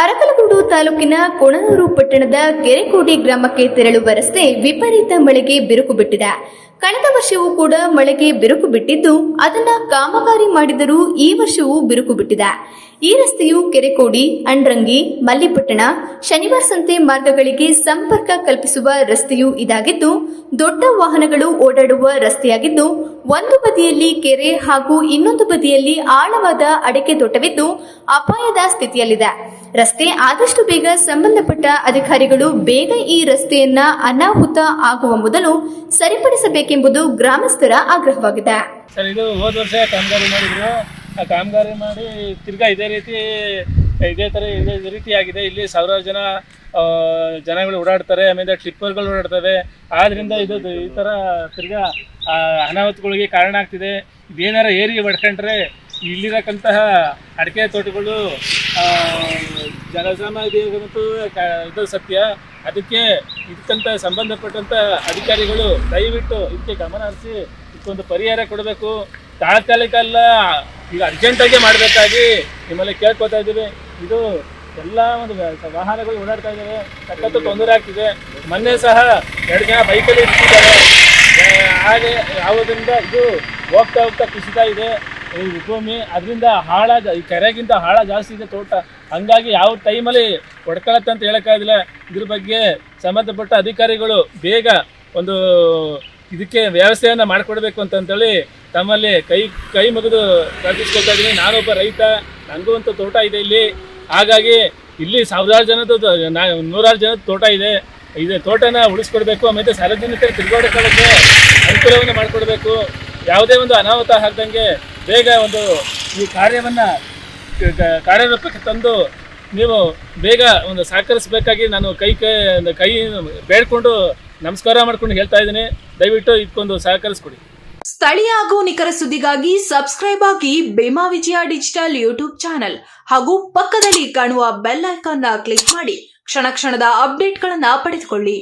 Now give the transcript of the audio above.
ಅರಕಲಗೂಡು ತಾಲೂಕಿನ ಕೊಣನೂರು ಪಟ್ಟಣದ ಕೆರೆಕೋಡಿ ಗ್ರಾಮಕ್ಕೆ ತೆರಳುವ ರಸ್ತೆ ವಿಪರೀತ ಮಳೆಗೆ ಬಿರುಕು ಬಿಟ್ಟಿದೆ. ಕಳೆದ ವರ್ಷವೂ ಕೂಡ ಮಳೆಗೆ ಬಿರುಕು ಬಿಟ್ಟಿದ್ದು ಅದನ್ನ ಕಾಮಗಾರಿ ಮಾಡಿದರೂ ಈ ವರ್ಷವೂ ಬಿರುಕು ಬಿಟ್ಟಿದೆ. ಈ ರಸ್ತೆಯು ಕೆರೆಕೋಡಿ, ಅಂಡ್ರಂಗಿ, ಮಲ್ಲಿಪಟ್ಟಣ, ಶನಿವಾರ ಸಂತೆ ಮಾರ್ಗಗಳಿಗೆ ಸಂಪರ್ಕ ಕಲ್ಪಿಸುವ ರಸ್ತೆಯೂ ಇದಾಗಿದ್ದು ದೊಡ್ಡ ವಾಹನಗಳು ಓಡಾಡುವ ರಸ್ತೆಯಾಗಿದ್ದು ಒಂದು ಬದಿಯಲ್ಲಿ ಕೆರೆ ಹಾಗೂ ಇನ್ನೊಂದು ಬದಿಯಲ್ಲಿ ಆಳವಾದ ಅಡಿಕೆ ತೋಟವಿದ್ದು ಅಪಾಯದ ಸ್ಥಿತಿಯಲ್ಲಿದೆ. ರಸ್ತೆ ಆದಷ್ಟು ಬೇಗ ಸಂಬಂಧಪಟ್ಟ ಅಧಿಕಾರಿಗಳು ಬೇಗ ಈ ರಸ್ತೆಯನ್ನ ಅನಾಹುತ ಆಗುವ ಮೊದಲು ಸರಿಪಡಿಸಬೇಕೆಂಬುದು ಗ್ರಾಮಸ್ಥರ ಆಗ್ರಹವಾಗಿದೆ. ಸರ್, ಇದು ಹೋದ ವರ್ಷ ಕಾಮಗಾರಿ ಮಾಡಿದ್ರು. ಆ ಕಾಮಗಾರಿ ಮಾಡಿ ತಿರ್ಗಾ ಇದೇ ರೀತಿಯಾಗಿದೆ. ಇಲ್ಲಿ ಸಾವಿರಾರು ಜನಗಳು ಓಡಾಡ್ತಾರೆ, ಆಮೇಲೆ ಟಿಪ್ಪರ್ಗಳು ಓಡಾಡ್ತವೆ. ಆದ್ರಿಂದ ಇದು ಈ ಥರ ತಿರ್ಗಾ ಅನಾಹುತಗಳಿಗೆ ಕಾರಣ ಆಗ್ತಿದೆ. ಇದೇನಾರ ಏರಿ ಹೊಡ್ಕೊಂಡ್ರೆ ಇಲ್ಲಿರಕ್ಕಂತಹ ಅಡಿಕೆ ತೋಟಗಳು ಜನಸಾಮಾನ್ಯರಿಗಂತೂ ಇದು ಸತ್ಯ. ಅದಕ್ಕೆ ಇದಕ್ಕಂತ ಸಂಬಂಧಪಟ್ಟಂಥ ಅಧಿಕಾರಿಗಳು ದಯವಿಟ್ಟು ಇದಕ್ಕೆ ಗಮನ ಹರಿಸಿ ಇದಕ್ಕೊಂದು ಪರಿಹಾರ ಕೊಡಬೇಕು. ತಾತ್ಕಾಲಿಕ ಅಲ್ಲ, ಈಗ ಅರ್ಜೆಂಟಾಗಿ ಮಾಡಬೇಕಾಗಿ ನಿಮ್ಮಲ್ಲಿ ಕೇಳ್ಕೊತಾ ಇದ್ದೀವಿ. ಇದು ಎಲ್ಲ ಒಂದು ವಾಹನಗಳು ಓಡಾಡ್ತಾ ಇದ್ದಾವೆ, ಸಖತ್ತು ತೊಂದರೆ ಆಗ್ತಿದೆ. ಮೊನ್ನೆ ಸಹ 2 ಜನ ಬೈಕಲ್ಲಿ ಇರ್ತಿದ್ದಾರೆ. ಹಾಗೆ ಯಾವುದರಿಂದ ಇದು ಹೋಗ್ತಾ ಕುಸಿತಾ ಇದೆ ಈ ಭೂಮಿ. ಅದರಿಂದ ಈ ಕೆರೆಗಿಂತ ಹಾಳ ಜಾಸ್ತಿ ಇದೆ ತೋಟ. ಹಂಗಾಗಿ ಯಾವ ಟೈಮಲ್ಲಿ ಹೊಡ್ಕೊಳತ್ತೆ ಅಂತ ಹೇಳೋಕ್ಕಾಗಿಲ್ಲ. ಇದ್ರ ಬಗ್ಗೆ ಸಂಬಂಧಪಟ್ಟ ಅಧಿಕಾರಿಗಳು ಬೇಗ ಒಂದು ಇದಕ್ಕೆ ವ್ಯವಸ್ಥೆಯನ್ನು ಮಾಡಿಕೊಡ್ಬೇಕು ಅಂತೇಳಿ ತಮ್ಮಲ್ಲಿ ಕೈ ಮುಗಿದು ಪ್ರಾರ್ಥಿಸ್ಕೊಳ್ತಾ ಇದ್ದೀನಿ. ನಾನೊಬ್ಬ ರೈತ, ನನಗೂ ಅಂತ ತೋಟ ಇದೆ ಇಲ್ಲಿ. ಹಾಗಾಗಿ ಇಲ್ಲಿ ನೂರಾರು ಜನದ ತೋಟ ಇದೆ. ಇದು ತೋಟನ ಉಳಿಸ್ಕೊಡ್ಬೇಕು. ಆಮೇಲೆ ಸಾರ್ವಜನಿಕರು ತಿರುಗಾಡೋಕ್ಕೆ ಅನುಕೂಲವನ್ನು ಮಾಡಿಕೊಡ್ಬೇಕು. ಯಾವುದೇ ಒಂದು ಅನಾಹುತ ಆಗದಂಗೆ ಬೇಗ ಒಂದು ಈ ಕಾರ್ಯವನ್ನು ಕಾರ್ಯರೂಪಕ್ಕೆ ತಂದು ನೀವು ಬೇಗ ಒಂದು ಸಹಕರಿಸಬೇಕಾಗಿ ನಾನು ಕೈ ಬೇಡ್ಕೊಂಡು ನಮಸ್ಕಾರ ಮಾಡ್ಕೊಂಡು ಹೇಳ್ತಾ ಇದ್ದೀನಿ. ದಯವಿಟ್ಟು ಇದಕ್ಕೊಂದು ಸಹಕರಿಸ್ಕೊಡಿ. ಸ್ಥಳೀಯ ಹಾಗೂ ನಿಖರ ಸುದ್ದಿಗಾಗಿ ಸಬ್ಸ್ಕ್ರೈಬ್ ಆಗಿ ಬೇಮಾ ವಿಜಯ ಡಿಜಿಟಲ್ ಯೂಟ್ಯೂಬ್ ಚಾನೆಲ್ ಹಾಗೂ ಪಕ್ಕದಲ್ಲಿ ಕಾಣುವ ಬೆಲ್ ಐಕಾನ್ ಕ್ಲಿಕ್ ಮಾಡಿ ಕ್ಷಣದ ಅಪ್ಡೇಟ್ಗಳನ್ನು ಪಡೆದುಕೊಳ್ಳಿ.